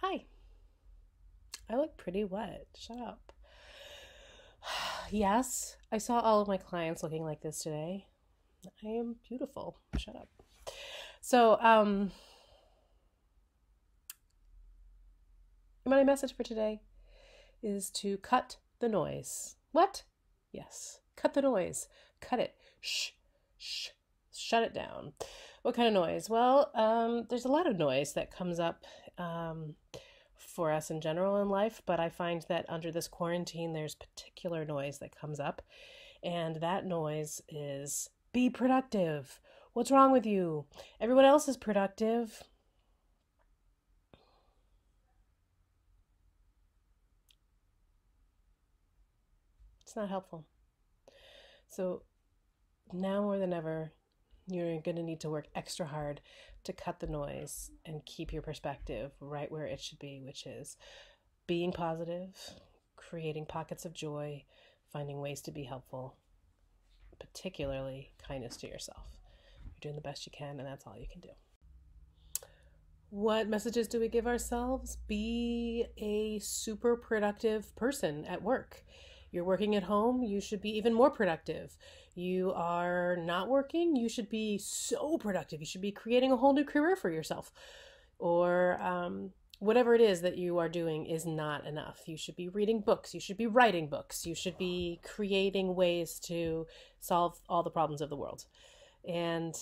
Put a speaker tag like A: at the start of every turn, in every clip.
A: Hi, I look pretty wet. Shut up. Yes, I saw all of my clients looking like this today. I am beautiful. Shut up. So, my message for today is to cut the noise. What? Yes, cut the noise. Cut it. Shh, shh, shut it down. What kind of noise? Well, there's a lot of noise that comes up for us in general in life, but I find that under this quarantine, there's particular noise that comes up, and that noise is be productive. What's wrong with you? Everyone else is productive. It's not helpful. So now more than ever, you're going to need to work extra hard to cut the noise and keep your perspective right where it should be, which is being positive, creating pockets of joy, finding ways to be helpful, particularly kindness to yourself. You're doing the best you can, and that's all you can do. What messages do we give ourselves? Be a super productive person at work. You're working at home, you should be even more productive. You are not working, you should be so productive. You should be creating a whole new career for yourself. Or whatever it is that you are doing is not enough. You should be reading books, you should be writing books, you should be creating ways to solve all the problems of the world. And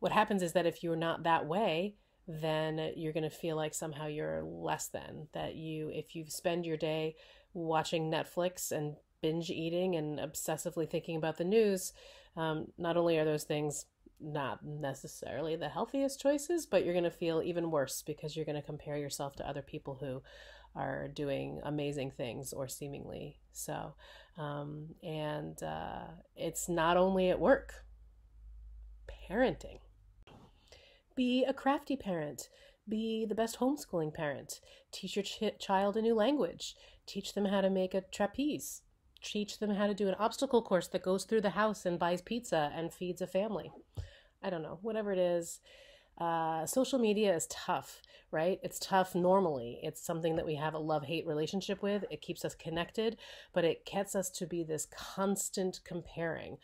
A: what happens is that if you're not that way, then you're going to feel like somehow you're less than. That if you spend your day watching Netflix and binge eating and obsessively thinking about the news, not only are those things not necessarily the healthiest choices, but you're going to feel even worse because you're going to compare yourself to other people who are doing amazing things or seemingly so. And it's not only at work, parenting. Be a crafty parent. Be the best homeschooling parent. Teach your child a new language. Teach them how to make a trapeze. Teach them how to do an obstacle course that goes through the house and buys pizza and feeds a family. I don't know, whatever it is. Social media is tough, right? It's tough normally. It's something that we have a love-hate relationship with. It keeps us connected, but it gets us to be this constant comparing,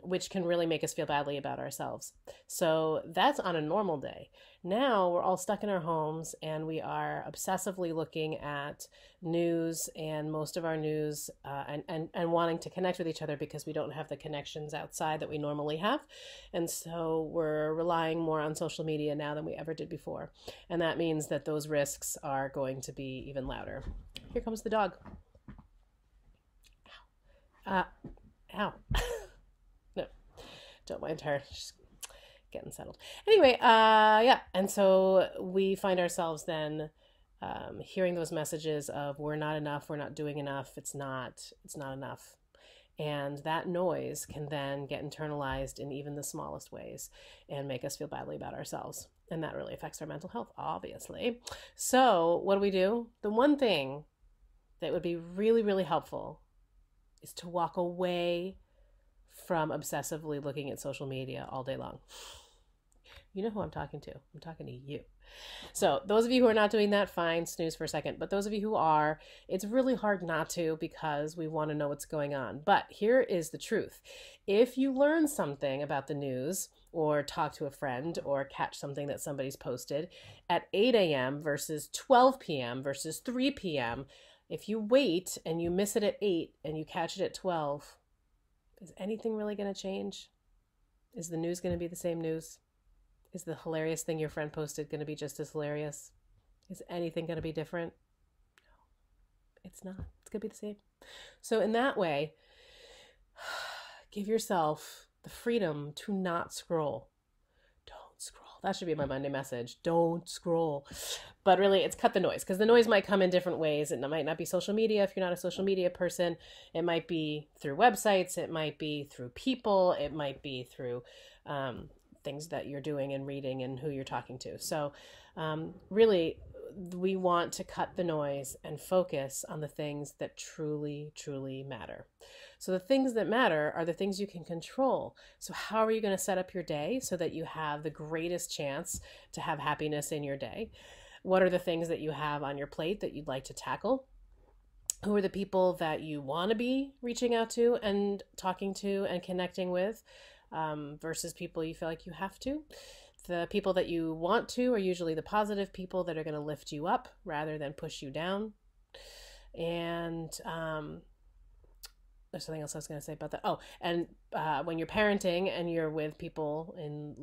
A: which can really make us feel badly about ourselves. So that's on a normal day. Now we're all stuck in our homes and we are obsessively looking at news and most of our news and wanting to connect with each other because we don't have the connections outside that we normally have. And so we're relying more on social media now than we ever did before. And that means that those risks are going to be even louder. Here comes the dog. Ow. Ow. No, don't mind her. She's getting settled. Anyway, yeah. And so we find ourselves then hearing those messages of we're not enough, we're not doing enough, it's not enough. And that noise can then get internalized in even the smallest ways and make us feel badly about ourselves. And that really affects our mental health, obviously. So, what do? The one thing that would be really, really helpful is to walk away from obsessively looking at social media all day long. You know who I'm talking to. I'm talking to you. So, those of you who are not doing that, fine, snooze for a second. But those of you who are, it's really hard not to because we want to know what's going on. But here is the truth. If you learn something about the news or talk to a friend or catch something that somebody's posted at 8 a.m. versus 12 p.m. versus 3 p.m., if you wait and you miss it at 8 and you catch it at 12, is anything really going to change? Is the news going to be the same news? Is the hilarious thing your friend posted going to be just as hilarious? Is anything going to be different? No, it's not. It's going to be the same. So, in that way, give yourself the freedom to not scroll. Don't scroll. That should be my Monday message. Don't scroll. But really, it's cut the noise because the noise might come in different ways. It might not be social media if you're not a social media person. It might be through websites. It might be through people. It might be through things that you're doing and reading and who you're talking to. So really, we want to cut the noise and focus on the things that truly, truly matter. So the things that matter are the things you can control. So how are you going to set up your day so that you have the greatest chance to have happiness in your day? What are the things that you have on your plate that you'd like to tackle? Who are the people that you want to be reaching out to and talking to and connecting with, versus people you feel like you have to? The people that you want to are usually the positive people that are going to lift you up rather than push you down. And there's something else I was going to say about that. Oh, and when you're parenting and you're with people and,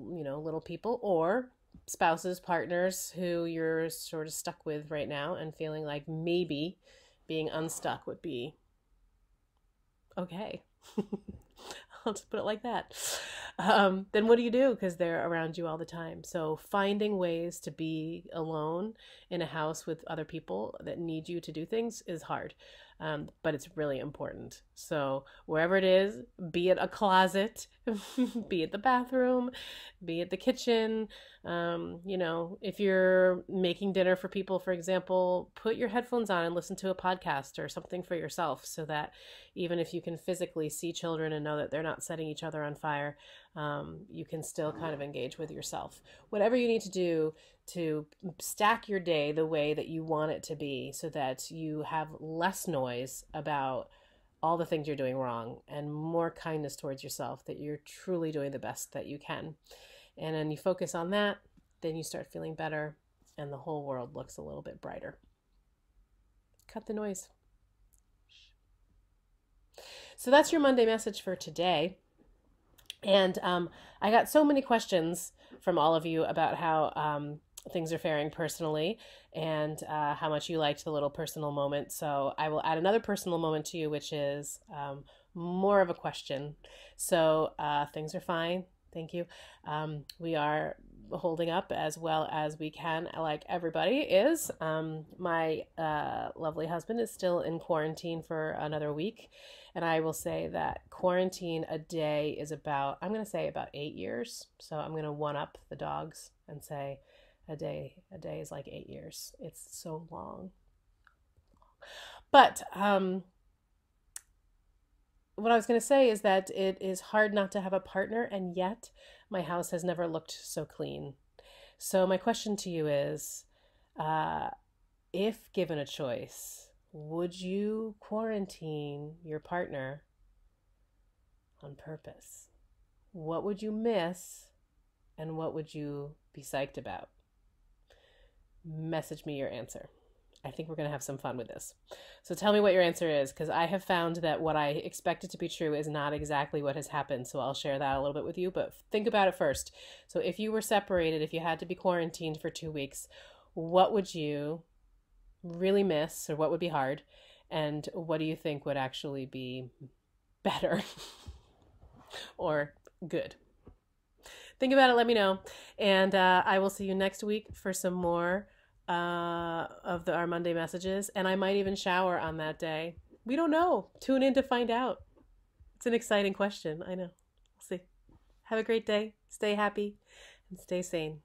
A: little people or spouses, partners who you're sort of stuck with right now and feeling like maybe being unstuck would be okay. I'll just put it like that. Then what do you do? Because they're around you all the time. So finding ways to be alone in a house with other people that need you to do things is hard. But it's really important. So wherever it is, be it a closet, be it the bathroom, be it the kitchen, if you're making dinner for people, for example, put your headphones on and listen to a podcast or something for yourself so that even if you can physically see children and know that they're not setting each other on fire, you can still kind of engage with yourself. Whatever you need to do to stack your day the way that you want it to be so that you have less noise about all the things you're doing wrong and more kindness towards yourself, that you're truly doing the best that you can. And then you focus on that, then you start feeling better and the whole world looks a little bit brighter. Cut the noise. So that's your Monday message for today. And I got so many questions from all of you about how things are faring personally and how much you liked the little personal moment. So I will add another personal moment to you, which is more of a question. So things are fine. Thank you. We are holding up as well as we can, like everybody is. My lovely husband is still in quarantine for another week. And I will say that quarantine a day is about 8 years. So I'm going to one up the dogs and say a day is like 8 years. It's so long. But what I was going to say is that it is hard not to have a partner, and yet my house has never looked so clean. So my question to you is, if given a choice, would you quarantine your partner on purpose? What would you miss and what would you be psyched about? Message me your answer. I think we're going to have some fun with this. So tell me what your answer is, because I have found that what I expected to be true is not exactly what has happened. So I'll share that a little bit with you, but think about it first. So if you were separated, if you had to be quarantined for 2 weeks, what would you really miss, or what would be hard, and what do you think would actually be better or good? Think about it, let me know, and I will see you next week for some more of our Monday messages, and I might even shower on that day. We don't know. Tune in to find out. It's an exciting question. I know. We'll see. Have a great day. Stay happy and stay sane.